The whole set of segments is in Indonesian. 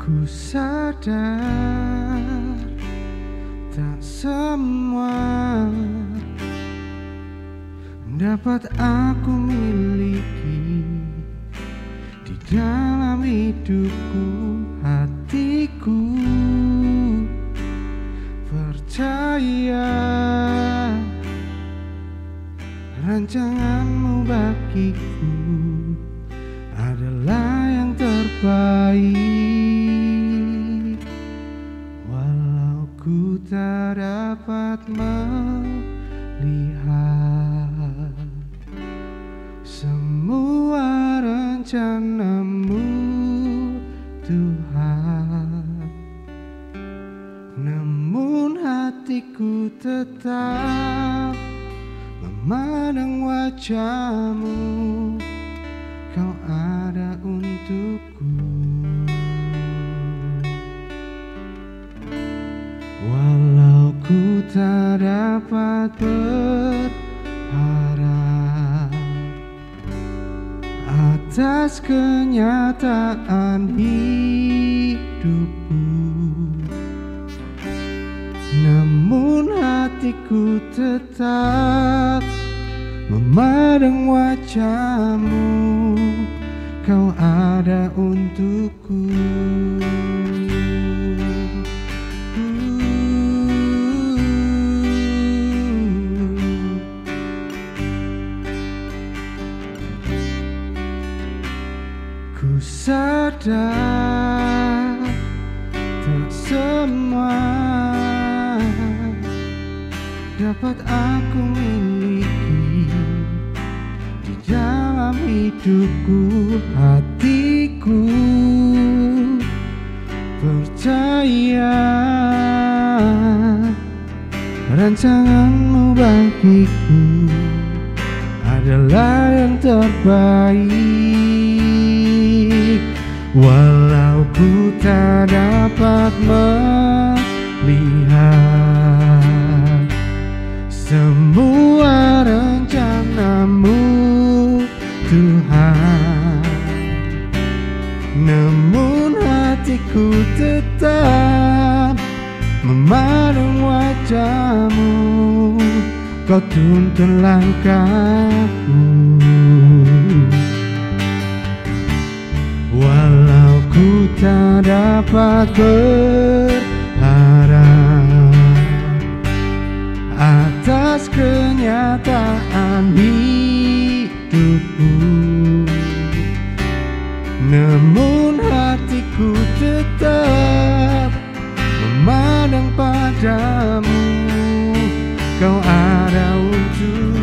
Ku sadar tak semua dapat aku miliki di dalam hidupku. Hatiku percaya rancanganmu bagiku adalah yang terbaik. Walau ku tak dapat melihat semua rencanamu Tuhan, namun hatiku tetap memandang wajahmu. Kau ada untukku. Walau ku tak dapat berharap atas kenyataan hidupku, namun hatiku tetap memandang wajahmu. Kau ada untukku. Ku sadar tak semua dapat aku miliki di dalam hidupku. Hatiku percaya rancanganmu bagiku adalah yang terbaik. Walau ku tak dapat melihat semua rencanamu Tuhan, namun hatiku tetap memandang wajahmu. Kau tuntun langkahku. Walau ku tak dapat berharap atas kenyataan hidupku, namun hatiku tetap memandang padamu. Kau ada untukku.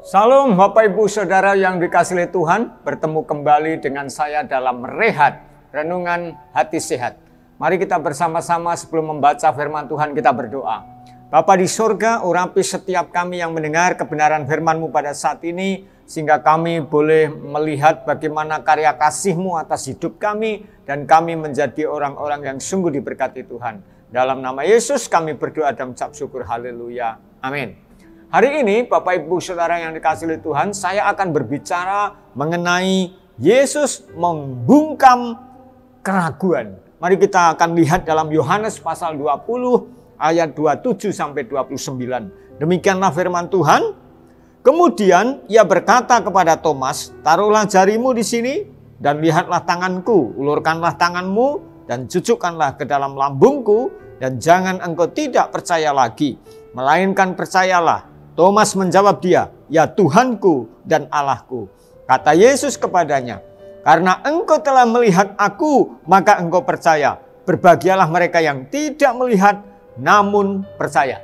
Salam Bapak Ibu Saudara yang dikasihi oleh Tuhan, bertemu kembali dengan saya dalam Rehat, Renungan Hati Sehat. Mari kita bersama-sama sebelum membaca firman Tuhan kita berdoa. Bapa di sorga, urapi setiap kami yang mendengar kebenaran firman-Mu pada saat ini, sehingga kami boleh melihat bagaimana karya kasih-Mu atas hidup kami, dan kami menjadi orang-orang yang sungguh diberkati Tuhan. Dalam nama Yesus kami berdoa dan mengucap syukur, haleluya, amin. Hari ini Bapak Ibu Saudara yang dikasihi oleh Tuhan, saya akan berbicara mengenai Yesus membungkam keraguan. Mari kita akan lihat dalam Yohanes pasal 20 ayat 27 sampai 29. Demikianlah firman Tuhan. Kemudian ia berkata kepada Thomas, "Taruhlah jarimu di sini dan lihatlah tanganku, ulurkanlah tanganmu dan cucukkanlah ke dalam lambungku, dan jangan engkau tidak percaya lagi, melainkan percayalah." Thomas menjawab dia, "Ya Tuhanku dan Allahku." Kata Yesus kepadanya, "Karena engkau telah melihat aku, maka engkau percaya. Berbahagialah mereka yang tidak melihat, namun percaya."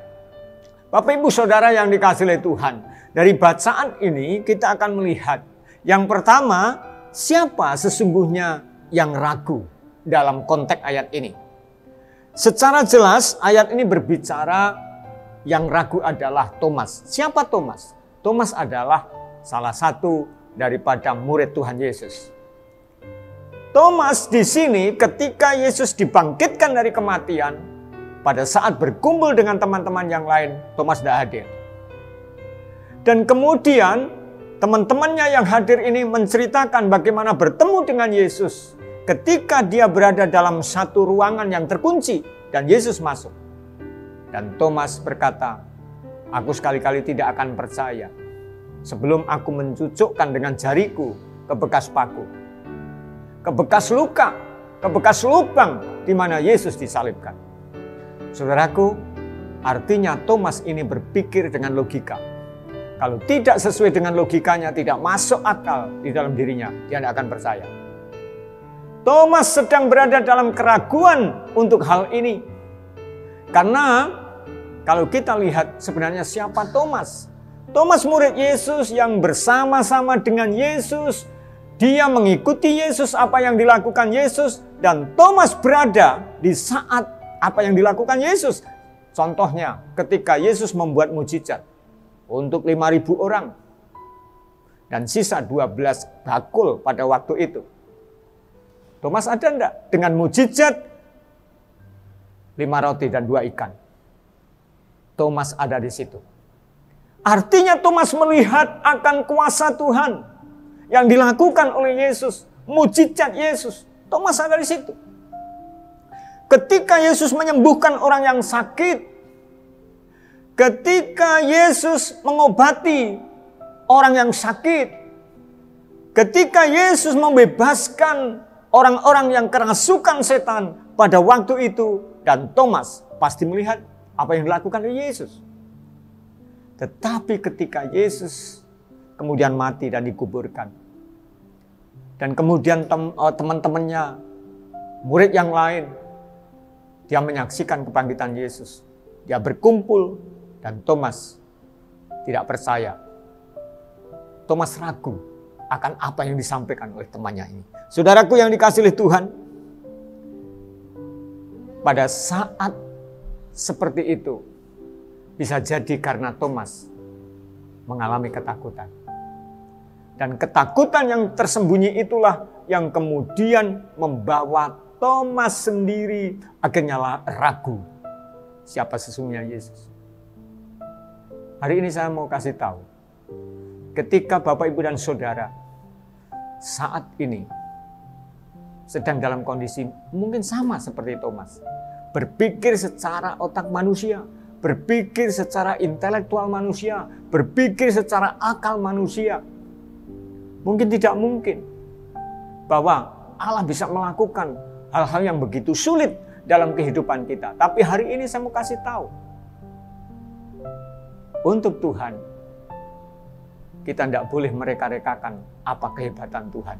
Bapak Ibu Saudara yang dikasihi oleh Tuhan, dari bacaan ini kita akan melihat, yang pertama, siapa sesungguhnya yang ragu dalam konteks ayat ini. Secara jelas ayat ini berbicara yang ragu adalah Thomas. Siapa Thomas? Thomas adalah salah satu daripada murid Tuhan Yesus. Thomas di sini ketika Yesus dibangkitkan dari kematian, pada saat berkumpul dengan teman-teman yang lain, Thomas tidak hadir. Dan kemudian teman-temannya yang hadir ini menceritakan bagaimana bertemu dengan Yesus ketika dia berada dalam satu ruangan yang terkunci dan Yesus masuk. Dan Thomas berkata, aku sekali-kali tidak akan percaya sebelum aku mencucukkan dengan jariku ke bekas paku, ke bekas luka, ke bekas lubang di mana Yesus disalibkan. Saudaraku, artinya Thomas ini berpikir dengan logika. Kalau tidak sesuai dengan logikanya, tidak masuk akal di dalam dirinya, dia tidak akan percaya. Thomas sedang berada dalam keraguan untuk hal ini. Karena kalau kita lihat sebenarnya siapa Thomas? Thomas murid Yesus yang bersama-sama dengan Yesus. Dia mengikuti Yesus, apa yang dilakukan Yesus. Dan Thomas berada di saat apa yang dilakukan Yesus. Contohnya ketika Yesus membuat mujizat untuk 5.000 orang. Dan sisa 12 bakul pada waktu itu. Thomas ada enggak dengan mujizat 5 roti dan 2 ikan? Thomas ada di situ. Artinya Thomas melihat akan kuasa Tuhan yang dilakukan oleh Yesus, mujizat Yesus. Thomas ada di situ. Ketika Yesus menyembuhkan orang yang sakit, ketika Yesus mengobati orang yang sakit, ketika Yesus membebaskan orang-orang yang kerasukan setan pada waktu itu, dan Thomas pasti melihat apa yang dilakukan oleh Yesus. Tetapi ketika Yesus kemudian mati dan dikuburkan, dan kemudian teman-temannya, murid yang lain, dia menyaksikan kebangkitan Yesus. Dia berkumpul dan Thomas tidak percaya. Thomas ragu akan apa yang disampaikan oleh temannya ini. Saudaraku yang dikasihi oleh Tuhan, pada saat seperti itu bisa jadi karena Thomas mengalami ketakutan. Dan ketakutan yang tersembunyi itulah yang kemudian membawa Thomas sendiri akhirnya ragu siapa sesungguhnya Yesus. Hari ini saya mau kasih tahu, ketika Bapak, Ibu, dan Saudara saat ini sedang dalam kondisi mungkin sama seperti Thomas, berpikir secara otak manusia, berpikir secara intelektual manusia, berpikir secara akal manusia, mungkin tidak mungkin bahwa Allah bisa melakukan hal-hal yang begitu sulit dalam kehidupan kita. Tapi hari ini saya mau kasih tahu, untuk Tuhan kita tidak boleh mereka-rekakan apa kehebatan Tuhan.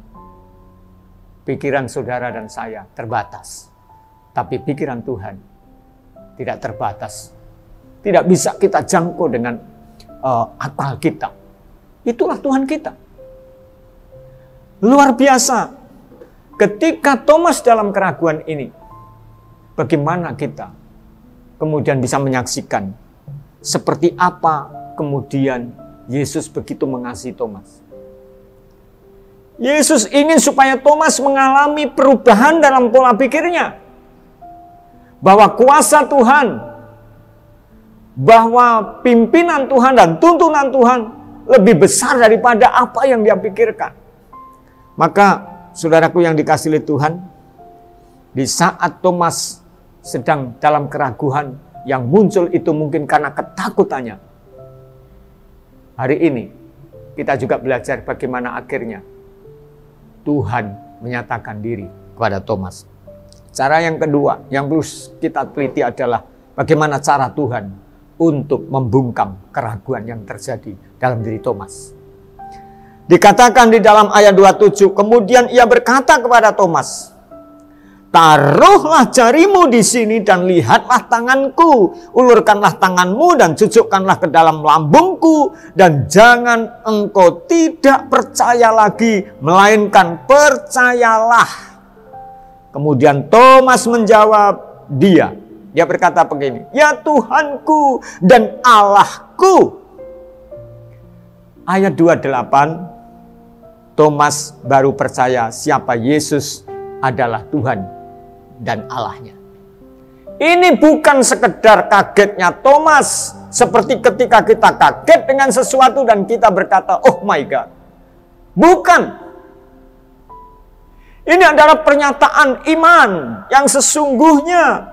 Pikiran saudara dan saya terbatas, tapi pikiran Tuhan tidak terbatas. Tidak bisa kita jangkau dengan akal kita. Itulah Tuhan kita. Luar biasa. Ketika Thomas dalam keraguan ini, bagaimana kita kemudian bisa menyaksikan seperti apa kemudian Yesus begitu mengasihi Thomas. Yesus ingin supaya Thomas mengalami perubahan dalam pola pikirnya. Bahwa kuasa Tuhan, bahwa pimpinan Tuhan dan tuntunan Tuhan lebih besar daripada apa yang dia pikirkan. Maka saudaraku yang dikasihi Tuhan, di saat Thomas sedang dalam keraguan yang muncul itu mungkin karena ketakutannya. Hari ini kita juga belajar bagaimana akhirnya Tuhan menyatakan diri kepada Thomas. Cara yang kedua yang perlu kita teliti adalah bagaimana cara Tuhan untuk membungkam keraguan yang terjadi dalam diri Thomas. Dikatakan di dalam ayat 27, kemudian ia berkata kepada Thomas, taruhlah jarimu di sini dan lihatlah tanganku. Ulurkanlah tanganmu dan cucukkanlah ke dalam lambungku. Dan jangan engkau tidak percaya lagi, melainkan percayalah. Kemudian Thomas menjawab dia berkata begini, ya Tuhanku dan Allahku. Ayat 28, Thomas baru percaya siapa Yesus adalah Tuhan dan Allahnya. Ini bukan sekedar kagetnya Thomas, seperti ketika kita kaget dengan sesuatu dan kita berkata, "Oh my God." Bukan. Ini adalah pernyataan iman yang sesungguhnya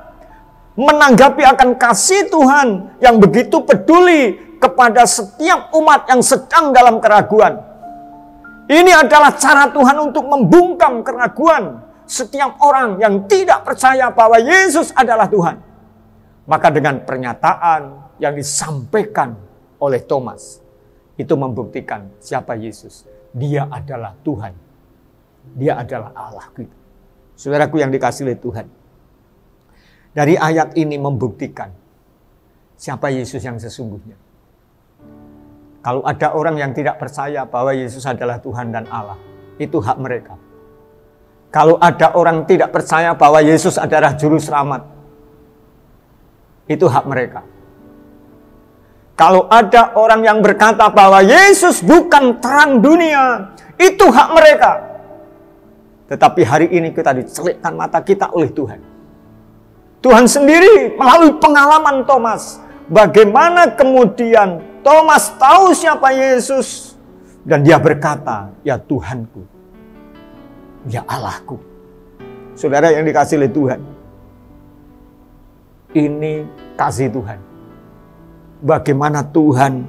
menanggapi akan kasih Tuhan yang begitu peduli kepada setiap umat yang sedang dalam keraguan. Ini adalah cara Tuhan untuk membungkam keraguan setiap orang yang tidak percaya bahwa Yesus adalah Tuhan. Maka dengan pernyataan yang disampaikan oleh Thomas, itu membuktikan siapa Yesus. Dia adalah Tuhan. Dia adalah Allah kita. Saudaraku yang dikasihi oleh Tuhan. Dari ayat ini membuktikan siapa Yesus yang sesungguhnya. Kalau ada orang yang tidak percaya bahwa Yesus adalah Tuhan dan Allah, itu hak mereka. Kalau ada orang tidak percaya bahwa Yesus adalah juru selamat, itu hak mereka. Kalau ada orang yang berkata bahwa Yesus bukan terang dunia, itu hak mereka. Tetapi hari ini kita dicelikkan mata kita oleh Tuhan. Tuhan sendiri melalui pengalaman Thomas. Bagaimana kemudian Thomas tahu siapa Yesus. Dan dia berkata, "Ya Tuhanku, ya Allahku." Saudara yang dikasihi oleh Tuhan. Ini kasih Tuhan. Bagaimana Tuhan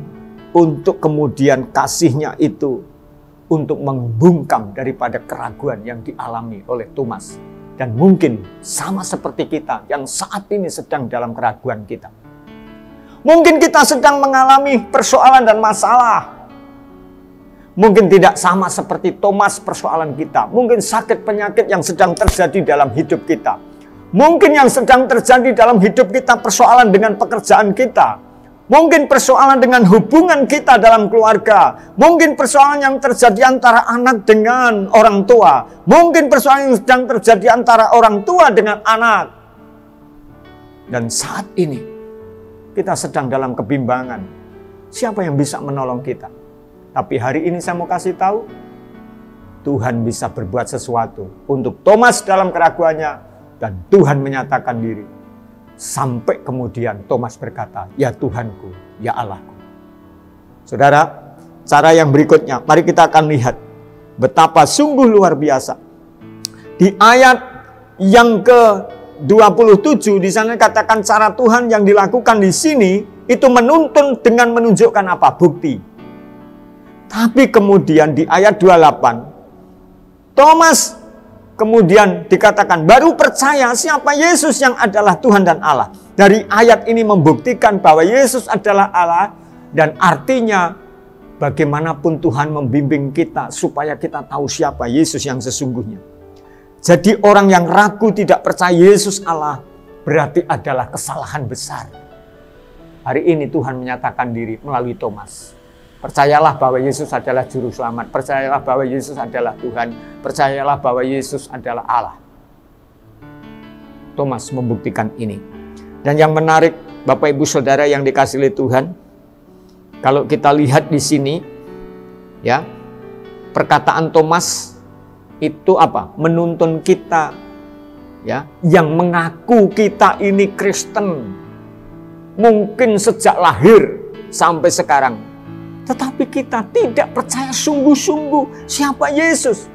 untuk kemudian kasih-Nya itu untuk membungkam daripada keraguan yang dialami oleh Thomas. Dan mungkin sama seperti kita yang saat ini sedang dalam keraguan kita. Mungkin kita sedang mengalami persoalan dan masalah. Mungkin tidak sama seperti Thomas persoalan kita. Mungkin sakit penyakit yang sedang terjadi dalam hidup kita. Mungkin yang sedang terjadi dalam hidup kita persoalan dengan pekerjaan kita. Mungkin persoalan dengan hubungan kita dalam keluarga. Mungkin persoalan yang terjadi antara anak dengan orang tua. Mungkin persoalan yang sedang terjadi antara orang tua dengan anak. Dan saat ini kita sedang dalam kebimbangan. Siapa yang bisa menolong kita? Tapi hari ini saya mau kasih tahu, Tuhan bisa berbuat sesuatu untuk Thomas dalam keraguannya. Dan Tuhan menyatakan diri. Sampai kemudian Thomas berkata, "Ya Tuhanku, ya Allahku." Saudara, cara yang berikutnya, mari kita akan lihat betapa sungguh luar biasa. Di ayat yang ke-27 di sana katakan cara Tuhan yang dilakukan di sini itu menuntun dengan menunjukkan apa? Bukti. Tapi kemudian di ayat 28 Thomas kemudian dikatakan baru percaya siapa Yesus yang adalah Tuhan dan Allah. Dari ayat ini membuktikan bahwa Yesus adalah Allah. Dan artinya bagaimanapun Tuhan membimbing kita supaya kita tahu siapa Yesus yang sesungguhnya. Jadi orang yang ragu tidak percaya Yesus Allah berarti adalah kesalahan besar. Hari ini Tuhan menyatakan diri melalui Thomas. Percayalah bahwa Yesus adalah juru selamat. Percayalah bahwa Yesus adalah Tuhan. Percayalah bahwa Yesus adalah Allah. Thomas membuktikan ini. Dan yang menarik, Bapak Ibu Saudara yang dikasihi oleh Tuhan, kalau kita lihat di sini, ya, perkataan Thomas itu apa? Menuntun kita, ya, yang mengaku kita ini Kristen, mungkin sejak lahir sampai sekarang. Tetapi kita tidak percaya sungguh-sungguh siapa Yesus.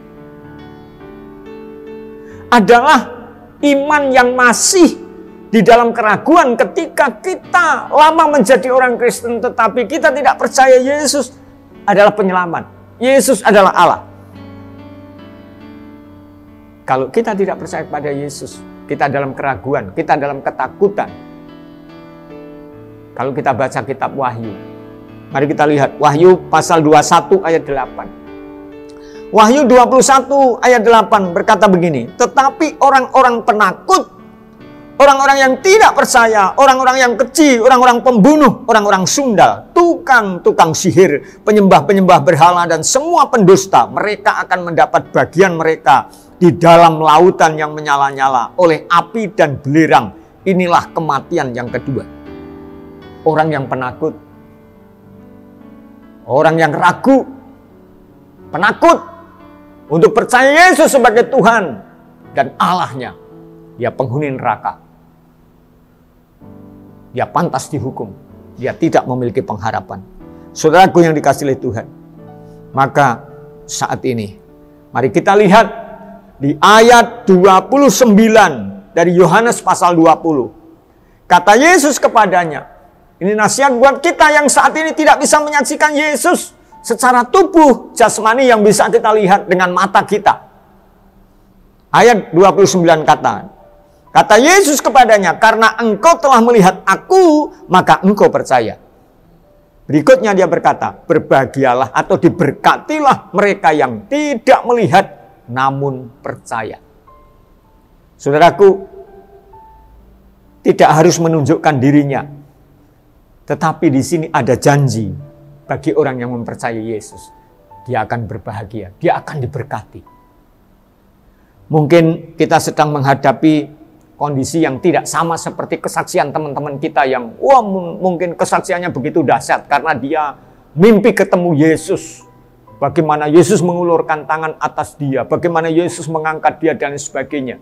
Adalah iman yang masih di dalam keraguan ketika kita lama menjadi orang Kristen. Tetapi kita tidak percaya Yesus adalah penyelamat. Yesus adalah Allah. Kalau kita tidak percaya pada Yesus, kita dalam keraguan, kita dalam ketakutan. Kalau kita baca kitab Wahyu, mari kita lihat Wahyu pasal 21 ayat 8. Wahyu 21 ayat 8 berkata begini, tetapi orang-orang penakut, orang-orang yang tidak percaya, orang-orang yang keji, orang-orang pembunuh, orang-orang sundal, tukang-tukang sihir, penyembah-penyembah berhala dan semua pendusta, mereka akan mendapat bagian mereka di dalam lautan yang menyala-nyala oleh api dan belerang. Inilah kematian yang kedua. Orang yang penakut, orang yang ragu, penakut untuk percaya Yesus sebagai Tuhan dan Allahnya, dia penghuni neraka. dia pantas dihukum. Dia tidak memiliki pengharapan. Saudaraku yang dikasihi oleh Tuhan, maka saat ini mari kita lihat di ayat 29 dari Yohanes pasal 20. Kata Yesus kepadanya, ini nasihat buat kita yang saat ini tidak bisa menyaksikan Yesus secara tubuh jasmani yang bisa kita lihat dengan mata kita. Ayat 29 kata Yesus kepadanya, karena engkau telah melihat aku, maka engkau percaya. Berikutnya dia berkata, berbahagialah atau diberkatilah mereka yang tidak melihat namun percaya. Saudaraku, tidak harus menunjukkan dirinya, tetapi di sini ada janji bagi orang yang mempercayai Yesus. Dia akan berbahagia, dia akan diberkati. Mungkin kita sedang menghadapi kondisi yang tidak sama seperti kesaksian teman-teman kita yang mungkin kesaksiannya begitu dahsyat karena dia mimpi ketemu Yesus. Bagaimana Yesus mengulurkan tangan atas dia, bagaimana Yesus mengangkat dia dan sebagainya.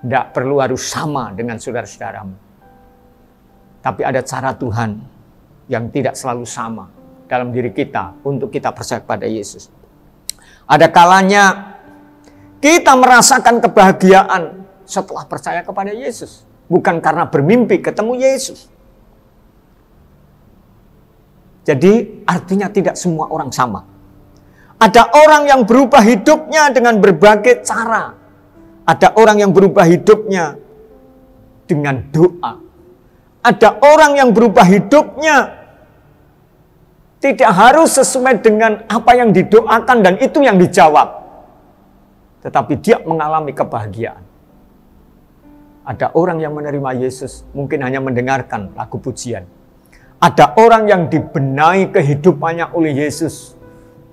Tidak perlu harus sama dengan saudara-saudaramu. Tapi ada cara Tuhan yang tidak selalu sama dalam diri kita untuk kita percaya pada Yesus. Ada kalanya kita merasakan kebahagiaan setelah percaya kepada Yesus. Bukan karena bermimpi ketemu Yesus. Jadi artinya tidak semua orang sama. Ada orang yang berubah hidupnya dengan berbagai cara. Ada orang yang berubah hidupnya dengan doa. Ada orang yang berubah hidupnya tidak harus sesuai dengan apa yang didoakan dan itu yang dijawab. Tetapi dia mengalami kebahagiaan. Ada orang yang menerima Yesus mungkin hanya mendengarkan lagu pujian. Ada orang yang dibenahi kehidupannya oleh Yesus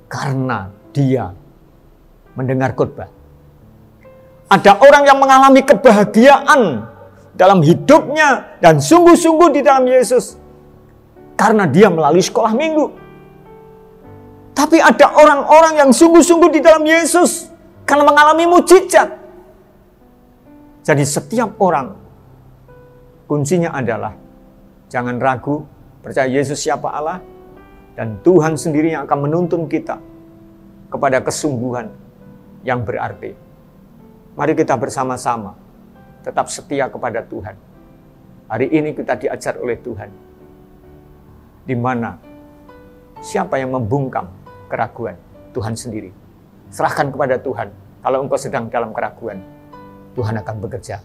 karena dia mendengar khotbah. Ada orang yang mengalami kebahagiaan dalam hidupnya dan sungguh-sungguh di dalam Yesus karena dia melalui sekolah minggu. Tapi ada orang-orang yang sungguh-sungguh di dalam Yesus karena mengalami mukjizat. Jadi setiap orang, kuncinya adalah jangan ragu, percaya Yesus siapa Allah, dan Tuhan sendiri yang akan menuntun kita kepada kesungguhan yang berarti. Mari kita bersama-sama tetap setia kepada Tuhan. Hari ini kita diajar oleh Tuhan. Di mana siapa yang membungkam keraguan? Tuhan sendiri. Serahkan kepada Tuhan. Kalau engkau sedang dalam keraguan, Tuhan akan bekerja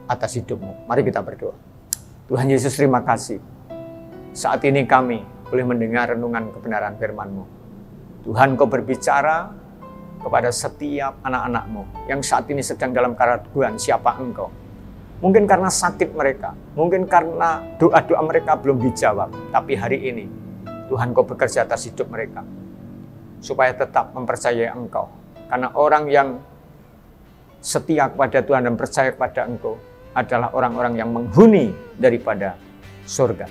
atas hidupmu. Mari kita berdoa. Tuhan Yesus, terima kasih. Saat ini kami boleh mendengar renungan kebenaran firman-Mu. Tuhan, Kau berbicara kepada setiap anak-anak-Mu yang saat ini sedang dalam keraguan siapa Engkau. Mungkin karena sakit mereka, mungkin karena doa-doa mereka belum dijawab. Tapi hari ini Tuhan, Kau bekerja atas hidup mereka supaya tetap mempercayai Engkau. Karena orang yang setia kepada Tuhan dan percaya kepada Engkau adalah orang-orang yang menghuni daripada surga.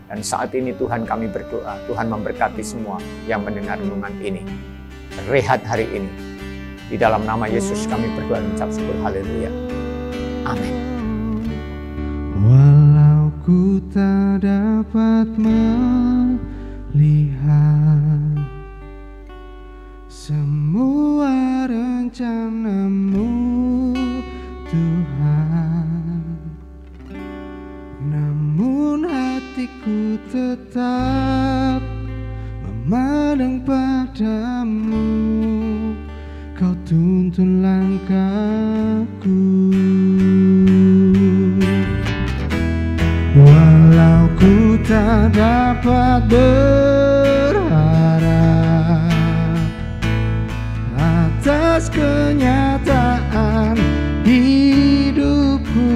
Dan saat ini Tuhan, kami berdoa, Tuhan memberkati semua yang mendengar renungan ini. Rehat hari ini. Di dalam nama Yesus kami berdoa dan ucap syukur. Haleluya. Amin. Walau ku tak dapat melihat semua rencana-Mu, Tuhan, namun hatiku tetap memandang padamu. Kau tuntun langkahku. Walau ku tak dapat berharap atas kenyataan hidupku,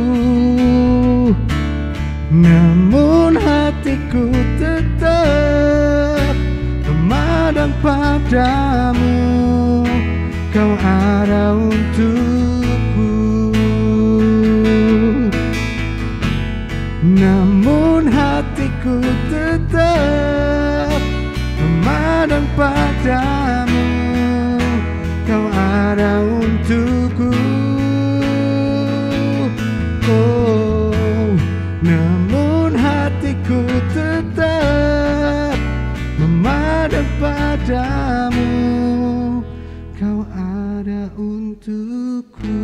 namun hatiku tetap memandang padamu. Kau ada untukku, namun hatiku tetap memandang padamu. Kau ada untukku. Oh, padamu, Kau ada untukku.